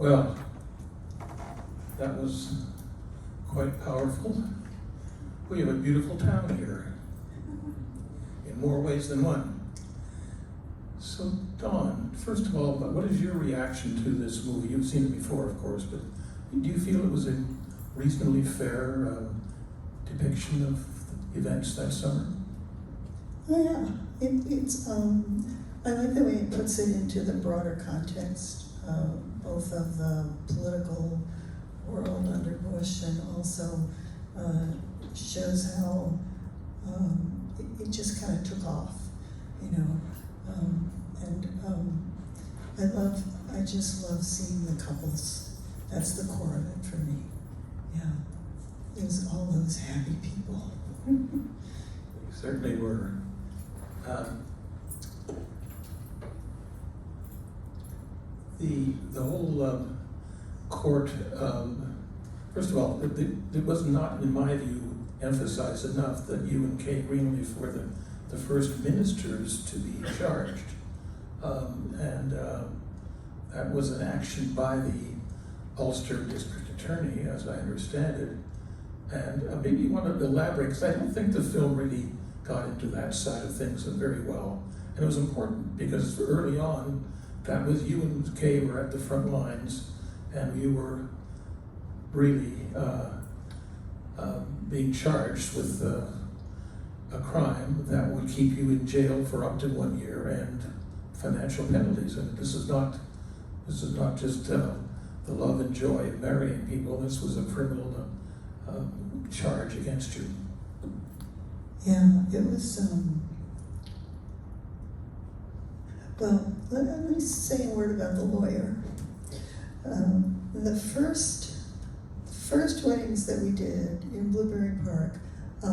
Well, that was quite powerful. We have a beautiful town here, in more ways than one. So, Dawn, first of all, what is your reaction to this movie? You've seen it before, of course, but do you feel it was a reasonably fair depiction of events that summer? Oh yeah, it's. I like the way it puts it into the broader context, both of the political world under Bush, and also shows how it just kind of took off, you know. I just love seeing the couples. That's the core of it for me. Yeah, it was all those happy people. You certainly were. The whole court, first of all, it was not, in my view, emphasized enough that you and Kay Greenleaf were the first ministers to be charged. That was an action by the Ulster District Attorney, as I understand it. And maybe you want to elaborate, because I don't think the film really got into that side of things very well. And it was important because early on, that was you and Kay were at the front lines, and you were really being charged with a crime that would keep you in jail for up to 1 year and financial penalties. And this is not just the love and joy of marrying people. This was a criminal charge against you. Yeah, it was. Well, let me say a word about the lawyer. The first weddings that we did in Blueberry Park, I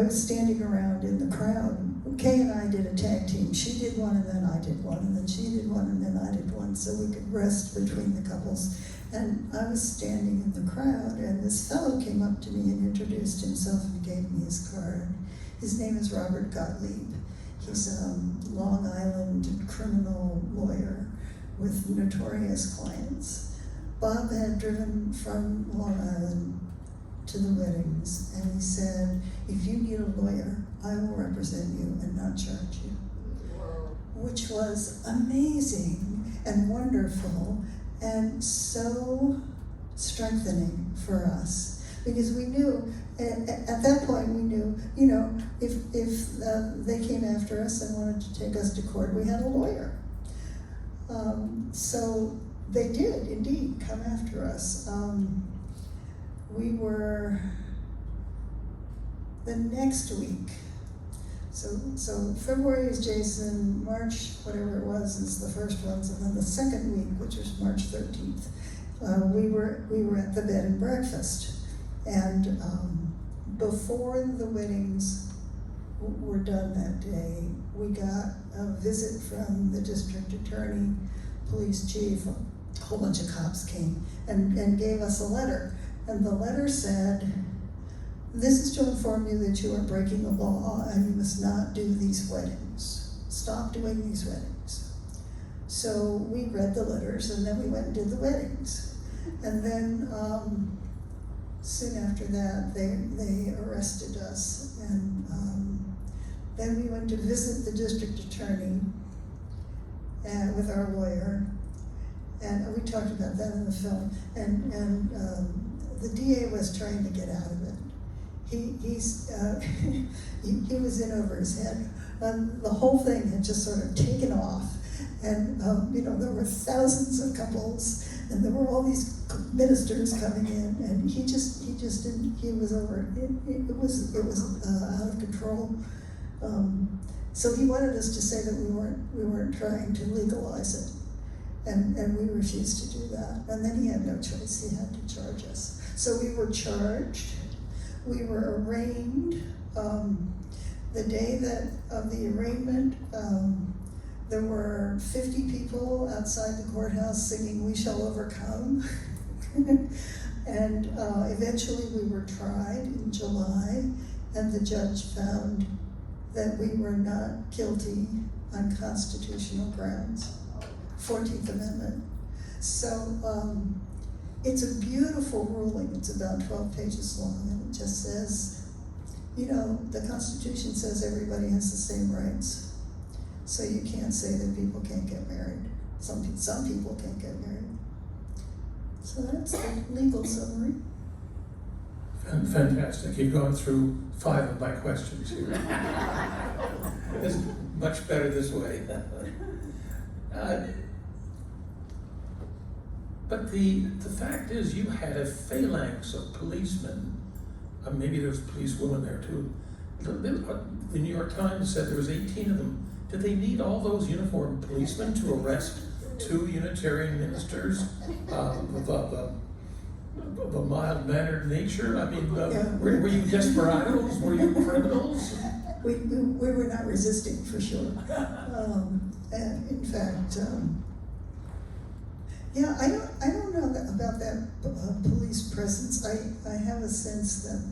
was standing around in the crowd. Kay and I did a tag team. She did one, and then I did one, and then she did one, and then I did one, so we could rest between the couples. And I was standing in the crowd, and this fellow came up to me and introduced himself and gave me his card. His name is Robert Gottlieb. He's a Long Island criminal lawyer with notorious clients. Bob had driven from Long Island to the weddings, and he said, if you need a lawyer, I will represent you and not charge you. Whoa. Which was amazing and wonderful and so strengthening for us. Because we knew, at that point we knew, you know, if they came after us and wanted to take us to court, we had a lawyer. So they did indeed come after us. We were, the next week, so February is Jason, March, whatever it was, is the first ones, and then the second week, which was March 13th, we were at the bed and breakfast. And before the weddings were done that day, we got a visit from the district attorney, police chief, a whole bunch of cops came and gave us a letter. And the letter said, this is to inform you that you are breaking the law and you must not do these weddings. Stop doing these weddings. So we read the letters, and then we went and did the weddings. And then soon after that, they arrested us, and then we went to visit the district attorney with our lawyer, and we talked about that in the film. And the DA was trying to get out of it. He was in over his head. The whole thing had just sort of taken off, and you know, there were thousands of couples, and there were all these ministers coming in, and he just didn't. He was over it. It was out of control. So he wanted us to say that we weren't trying to legalize it, and we refused to do that. And then he had no choice; he had to charge us. So we were charged. We were arraigned. The day of the arraignment, there were 50 people outside the courthouse singing "We Shall Overcome." And eventually we were tried in July, and the judge found that we were not guilty on constitutional grounds 14th Amendment. So it's a beautiful ruling. It's about 12 pages long, and it just says, you know, the Constitution says everybody has the same rights. So you can't say that people can't get married. Some people can't get married. So that's the legal summary. Fantastic. You've gone through 5 of my questions here. It's much better this way. But the fact is, you had a phalanx of policemen. Maybe there was police women there too. The New York Times said there was 18 of them. Did they need all those uniformed policemen to arrest 2 Unitarian ministers of a mild-mannered nature? I mean, were you desperados? Were you criminals? We were not resisting, for sure. And in fact, yeah, I don't know about that police presence. I have a sense that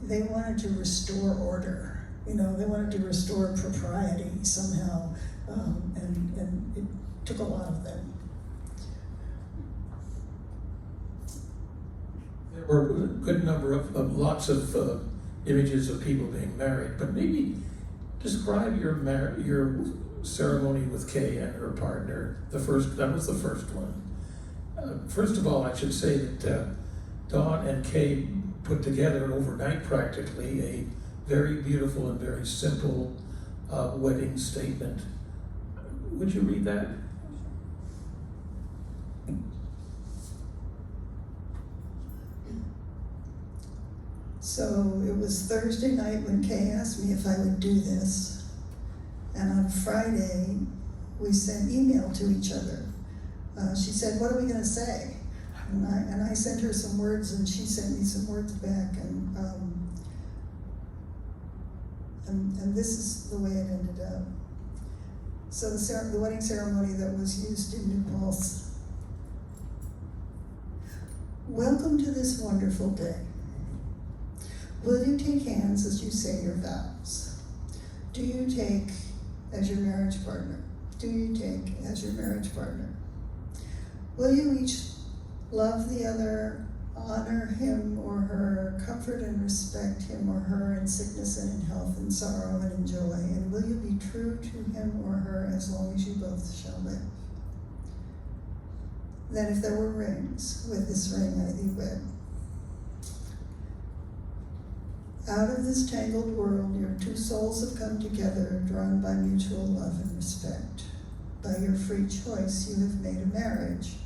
they wanted to restore order. You know, they wanted to restore propriety somehow, and it took a lot of them. There were a good number of lots of images of people being married, but maybe describe your ceremony with Kay and her partner. That was the first one. First of all, I should say that Dawn and Kay put together overnight practically a very beautiful and very simple wedding statement. Would you read that? So it was Thursday night when Kay asked me if I would do this. And on Friday, we sent email to each other. She said, "What are we going to say?" And I sent her some words, and she sent me some words back. And this is the way it ended up. So the wedding ceremony that was used in New Paltz. Welcome to this wonderful day. Will you take hands as you say your vows? Do you take as your marriage partner? Do you take as your marriage partner? Will you each love the other, honor him or her, comfort and respect him or her in sickness and in health, in sorrow and in joy? And will you be true to him or her as long as you both shall live? Then if there were rings, with this ring I thee wed. Out of this tangled world, your 2 souls have come together, drawn by mutual love and respect. By your free choice, you have made a marriage.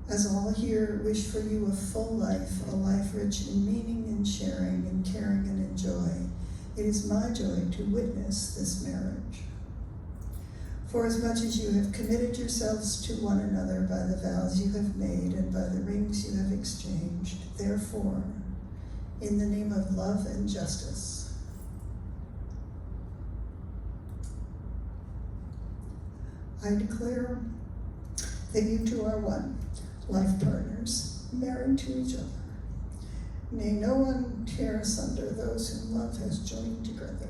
As all here wish for you a full life, a life rich in meaning and sharing and caring and in joy, it is my joy to witness this marriage. For as much as you have committed yourselves to one another by the vows you have made and by the rings you have exchanged, therefore, in the name of love and justice, I declare that you 2 are one, life partners, married to each other. May no one tear asunder those whom love has joined together.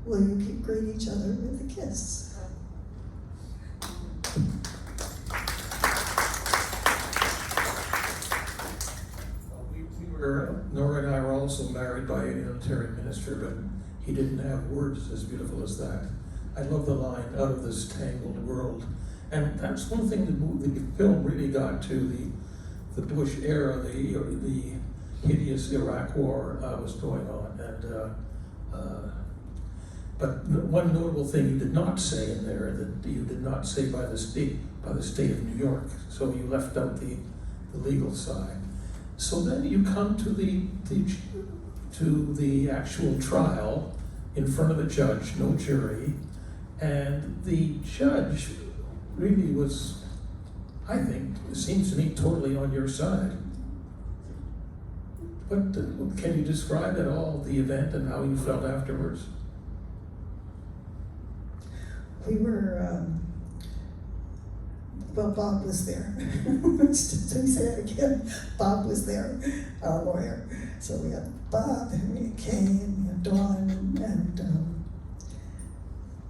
Will you greet each other with a kiss? Nora and I were also married by a Unitarian minister, but he didn't have words as beautiful as that. I love the line, out of this tangled world. And that's one thing the film really got to, the Bush era, the hideous Iraq war was going on. But one notable thing you did not say in there, that you did not say by the state of New York, so you left out the legal side. So then you come to the actual trial in front of a judge, no jury, and the judge really was, I think, it seems to me, totally on your side. But can you describe at all the event and how you felt afterwards? We were, well, Bob was there. Let me say it again. Bob was there, our lawyer. So we had Bob, and we had Kay, and we had Dawn,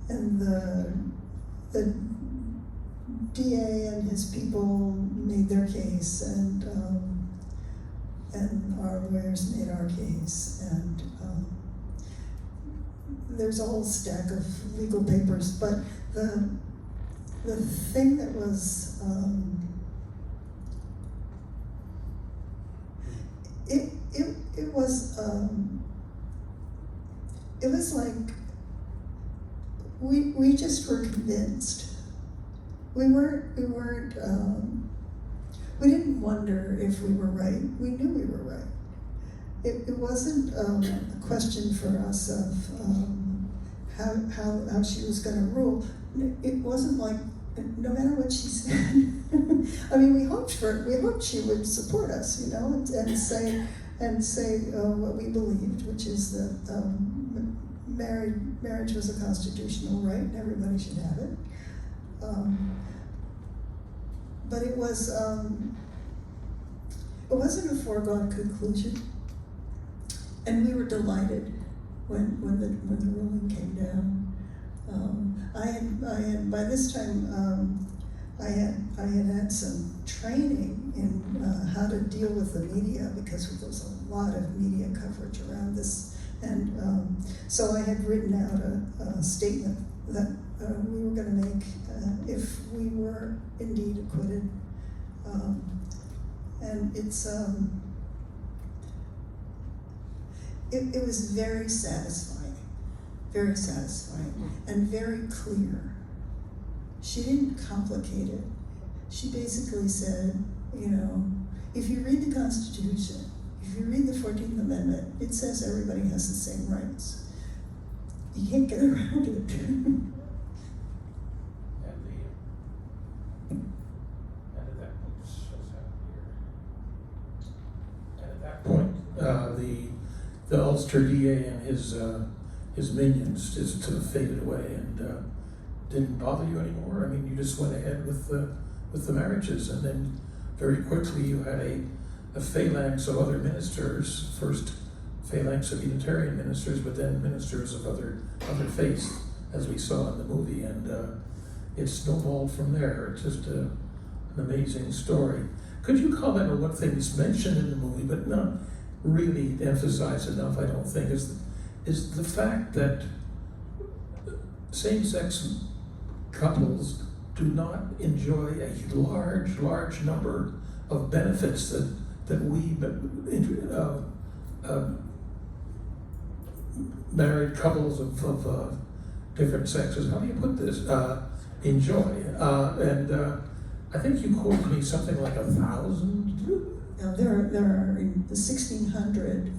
and the DA and his people made their case, and our lawyers made our case, and there's a whole stack of legal papers. But the thing that was it was like we just were convinced. We didn't wonder if we were right. We knew we were right. It wasn't a question for us of how she was going to rule. It wasn't like, no matter what she said. I mean, we hoped she would support us, you know, and say what we believed, which is that marriage was a constitutional right and everybody should have it. But it wasn't a foregone conclusion, and we were delighted when the ruling came down. I had by this time I had some training in how to deal with the media, because there was a lot of media coverage around this, and so I had written out a statement that we were going to make if we were indeed acquitted, and it was very satisfying, and very clear. She didn't complicate it. She basically said, you know, if you read the Constitution, if you read the 14th Amendment, it says everybody has the same rights. You can't get around it. At that point, the Ulster DA and his minions just sort of faded away and didn't bother you anymore. I mean, you just went ahead with the marriages, and then very quickly you had a phalanx of other ministers. First phalanx of Unitarian ministers, but then ministers of other faiths, as we saw in the movie, and it snowballed from there. It's just an amazing story. Could you comment on one thing that's mentioned in the movie, but not really emphasized enough, I don't think, is the fact that same-sex couples do not enjoy a large number of benefits that we married couples of different sexes, how do you put this, enjoy. And I think you quoted me something like 1,000? Now, there are in the 1,600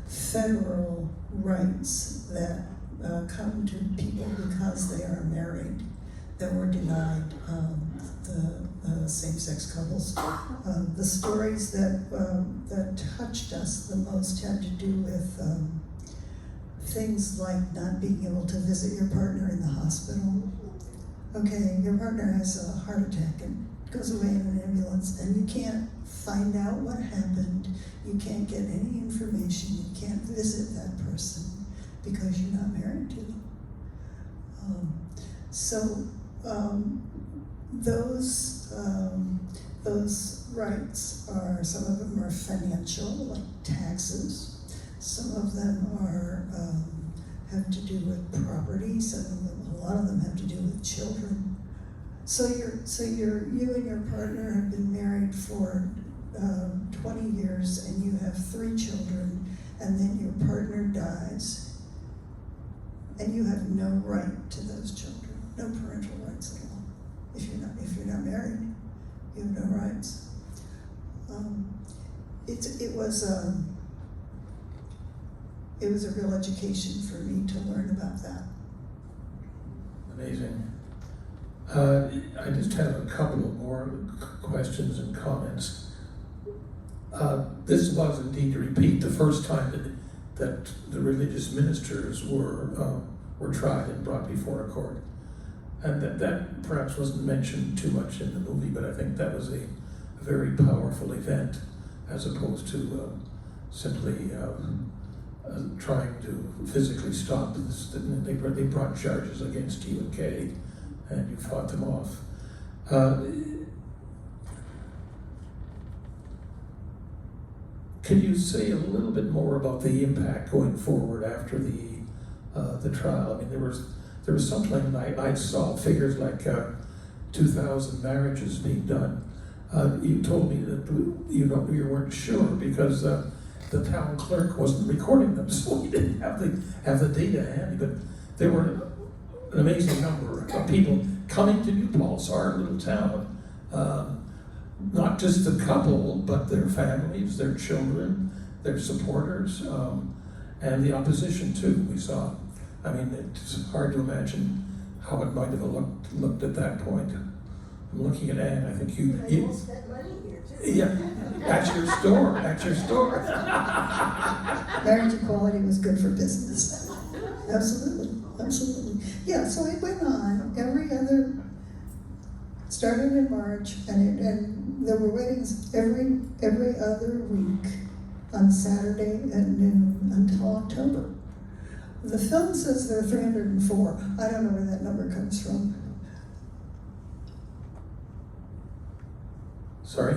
federal rights that come to people because they are married that were denied the same-sex couples. The stories that touched us the most had to do with things like not being able to visit your partner in the hospital. Okay, your partner has a heart attack and goes away in an ambulance, and you can't find out what happened, you can't get any information, you can't visit that person because you're not married to them. Those rights are, some of them are financial, like taxes. Some of them are have to do with property. A lot of them have to do with children. So you and your partner have been married for 20 years, and you have 3 children, and then your partner dies, and you have no right to those children, no parental rights at all. If you're not married, you have no rights. It was a real education for me to learn about that. Amazing. I just have a couple of more questions and comments. This was indeed a repeat, the first time that the religious ministers were tried and brought before a court. And that perhaps wasn't mentioned too much in the movie, but I think that was a very powerful event, as opposed to simply trying to physically stop this. They brought charges against you and Kay, and you fought them off. Can you say a little bit more about the impact going forward after the trial? I mean, there was something I saw figures like 2,000 marriages being done. You told me that you weren't sure because the town clerk wasn't recording them, so we didn't have the data handy. But there were an amazing number of people coming to New Paltz, our little town. Not just the couple, but their families, their children, their supporters, and the opposition too. We saw. I mean, it's hard to imagine how it might have looked at that point. I'm looking at Anne. I think you all spent money here too. yeah, at your store. Marriage equality was good for business. Absolutely. Yeah, so it went on started in March, and there were weddings every other week on Saturday at noon until October. The film says there are 304. I don't know where that number comes from. Sorry?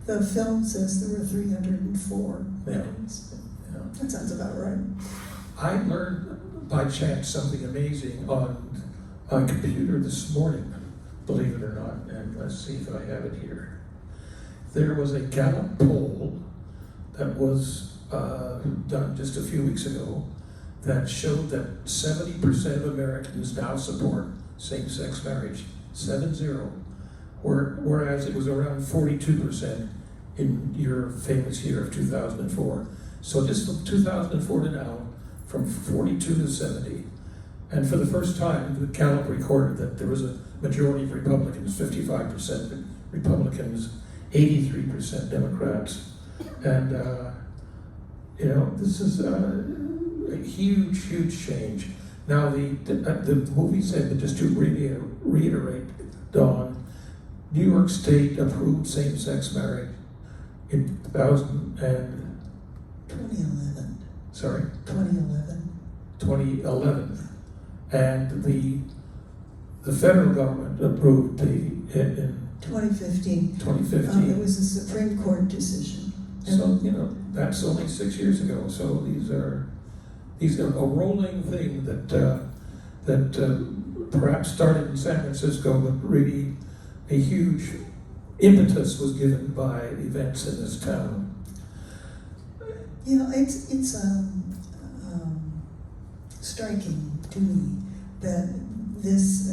The film says there were 304 Yeah. weddings. Yeah. That sounds about right. I learned by chance something amazing on my computer this morning, believe it or not, and let's see if I have it here. There was a Gallup poll that was done just a few weeks ago that showed that 70% of Americans now support same-sex marriage, 70, whereas it was around 42% in your famous year of 2004. So just from 2004 to now, from 42 to 70. And for the first time, the Gallup recorded that there was a majority of Republicans, 55% Republicans, 83% Democrats. And, this is a huge change. Now, the movie said that, just to reiterate, Dawn, New York State approved same-sex marriage in 2011. Sorry? 2011. And the federal government approved in 2015. 2015. It was a Supreme Court decision. So, that's only 6 years ago. So these are a rolling thing that perhaps started in San Francisco, but really a huge impetus was given by events in this town. It's striking to me that this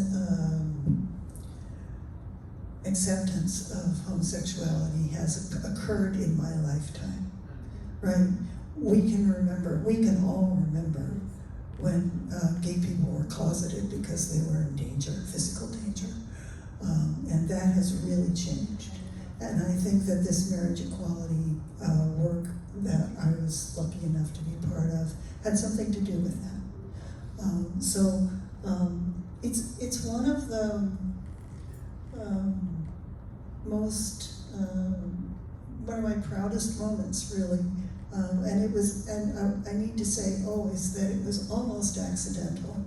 acceptance of homosexuality has occurred in my lifetime, right? We can all remember when gay people were closeted because they were in danger, physical danger, and that has really changed. And I think that this marriage equality work that I was lucky enough to be part of had something to do with that. It's one of the one of my proudest moments, really. And I need to say always that it was almost accidental.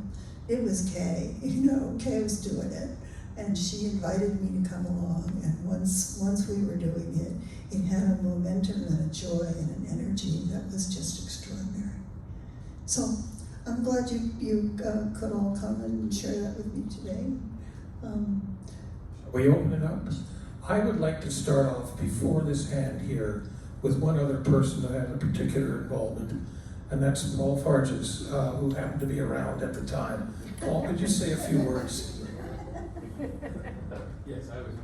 It was Kay, Kay was doing it, and she invited me to come along. And once we were doing it, it had a momentum and a joy and an energy that was just extraordinary. So I'm glad you could all come and share that with me today. We open it up. I would like to start off before this hand here with one other person that had a particular involvement, and that's Paul Farges, who happened to be around at the time. Paul, could you say a few words? Yes, I was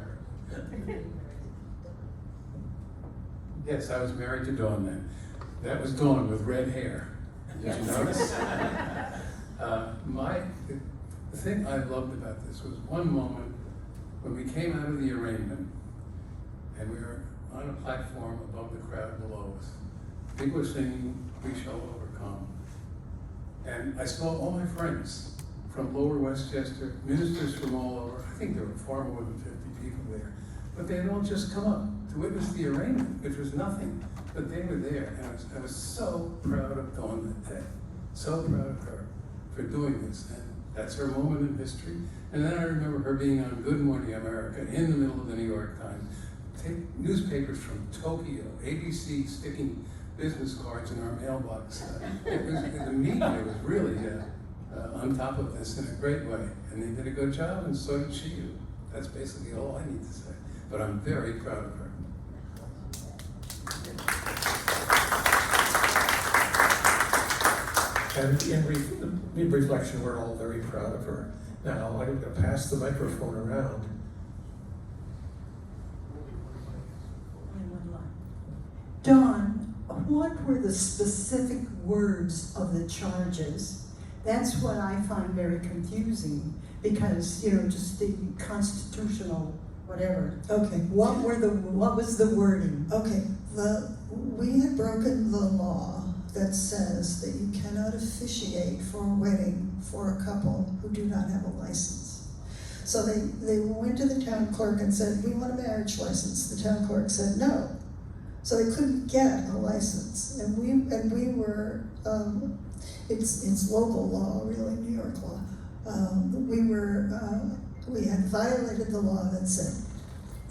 married. Yes, I was married to Dawn then. That was Dawn with red hair. Did you notice? The thing I loved about this was one moment when we came out of the arraignment and we were on a platform above the crowd below us. People were singing, "We Shall Overcome." And I saw all my friends from Lower Westchester, ministers from all over. I think there were far more than 50 people there. But they had all just come up. to witness the arraignment, which was nothing, but they were there, and I was so proud of Dawn that day, so proud of her for doing this, and that's her moment in history. And then I remember her being on Good Morning America in the middle of the New York Times, take newspapers from Tokyo, ABC sticking business cards in our mailbox. The media was really on top of this in a great way, and they did a good job, and so did she. That's basically all I need to say, but I'm very proud of her. And in reflection, we're all very proud of her. Now, I'm going to pass the microphone around. Dawn, what were the specific words of the charges? That's what I find very confusing, because, just the constitutional whatever. Okay. What was the wording? Okay, we had broken the law that says that you cannot officiate for a wedding for a couple who do not have a license. So they went to the town clerk and said, we want a marriage license. The town clerk said no. So they couldn't get a license. And we were, it's local law, really, New York law. We had violated the law that said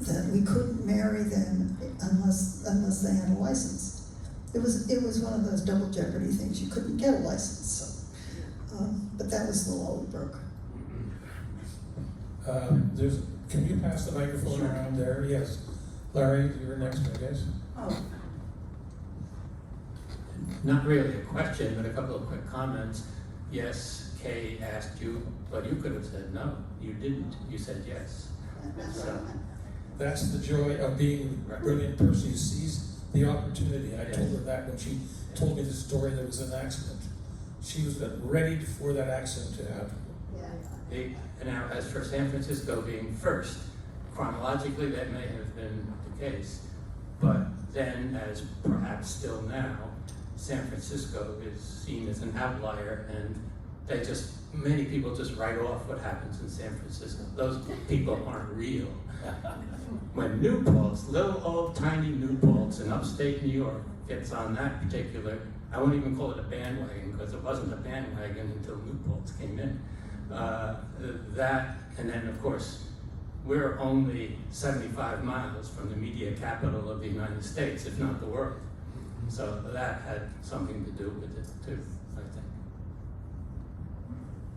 that we couldn't marry them unless they had a license. It was one of those double jeopardy things. You couldn't get a license, but that was the law we broke. Can you pass the microphone around there? Yes. Larry, you're next, I guess. Oh. Not really a question, but a couple of quick comments. Yes, Kay asked you, but you could have said no. You didn't. You said yes. So, That's the joy of being a brilliant person who sees the opportunity. I told her that when she told me the story there was an accident. She was ready for that accident to happen. now, as for San Francisco being first, chronologically that may have been the case, but then, as perhaps still now, San Francisco is seen as an outlier, and many people just write off what happens in San Francisco. Those people aren't real. When New Paltz, little old tiny New Paltz in upstate New York gets on that particular, I won't even call it a bandwagon, because it wasn't a bandwagon until New Paltz came in. And then of course, we're only 75 miles from the media capital of the United States, if not the world. So that had something to do with it too, I think.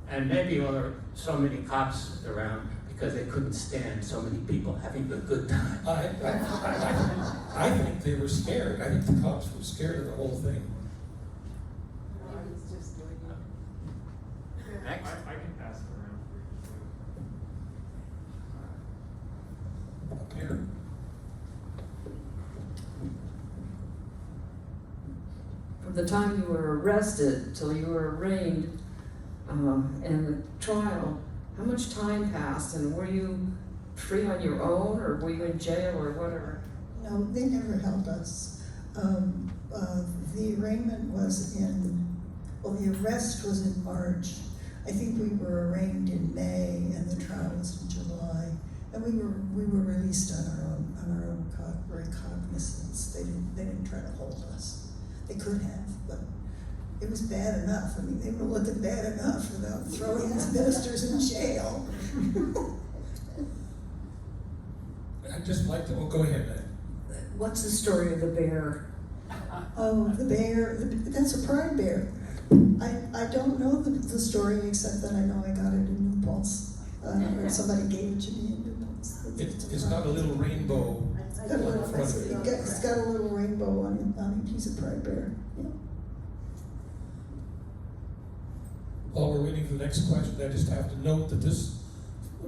And maybe there were so many cops around because they couldn't stand so many people having a good time. I think they were scared. I think the cops were scared of the whole thing. Next. I can pass it around. Up here. From the time you were arrested till you were arraigned and the trial, how much time passed, and were you free on your own, or were you in jail, or whatever? No, they never held us. The arraignment was the arrest was in March. I think we were arraigned in May, and the trial was in July. And we were released on our own recognizance. They didn't try to hold us. They could have, but it was bad enough. I mean, they were looking bad enough without throwing these ministers in jail. I'd just like to, go ahead, man. What's the story of the bear? Oh, the bear, that's a pride bear. I don't know the story, except that I know I got it in New Paltz. Or somebody gave it to me in New Paltz. It's got a little rainbow. It's got a little rainbow on it. He's a pride bear. Yeah. While we're waiting for the next question, I just have to note that this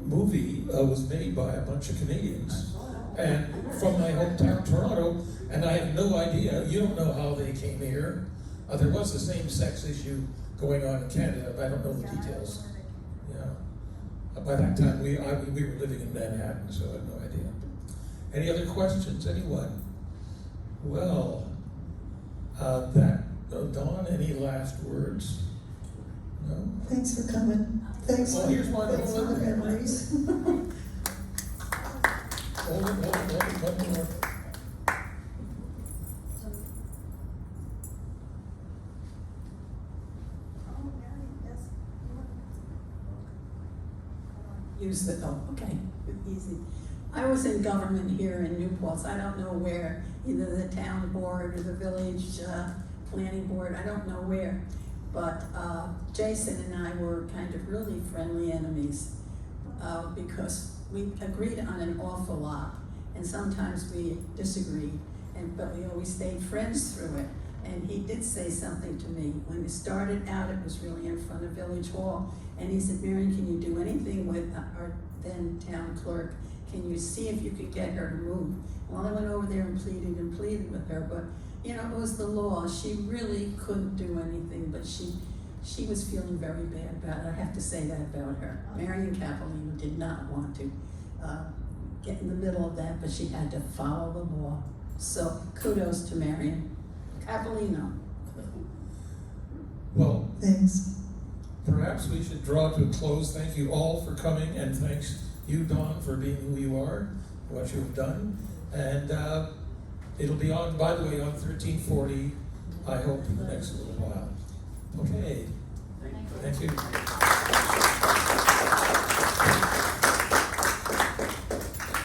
movie was made by a bunch of Canadians and from my hometown, Toronto, and I have no idea. You don't know how they came here. There was a same-sex issue going on in Canada, but I don't know the details. Yeah. By that time, we were living in Manhattan, so I have no idea. Any other questions? Anyone? Well, Dawn, any last words? No? Thanks for coming. Thanks Well, here's one. thanks for the memories. Hold it, one more. use the, oh, okay, easy. I was in government here in New Paltz. I don't know where, either the town board or the village planning board, I don't know where. But Jason and I were kind of really friendly enemies because we agreed on an awful lot, and sometimes we disagreed, but we always stayed friends through it. And he did say something to me. When we started out, it was really in front of Village Hall, and he said, "Marion, can you do anything with our then town clerk? Can you see if you could get her to move?" Well, I went over there and pleaded with her, but you know, it was the law. She really couldn't do anything, but she was feeling very bad about it. I have to say that about her. Marion Capolino did not want to get in the middle of that, but she had to follow the law. So kudos to Marion Capolino. Well, Thanks. perhaps we should draw to a close. Thank you all for coming, and thanks you, Dawn, for being who you are, what you have done. And it'll be on, by the way, on 1340, I hope, in the next little while. Okay. Thank you.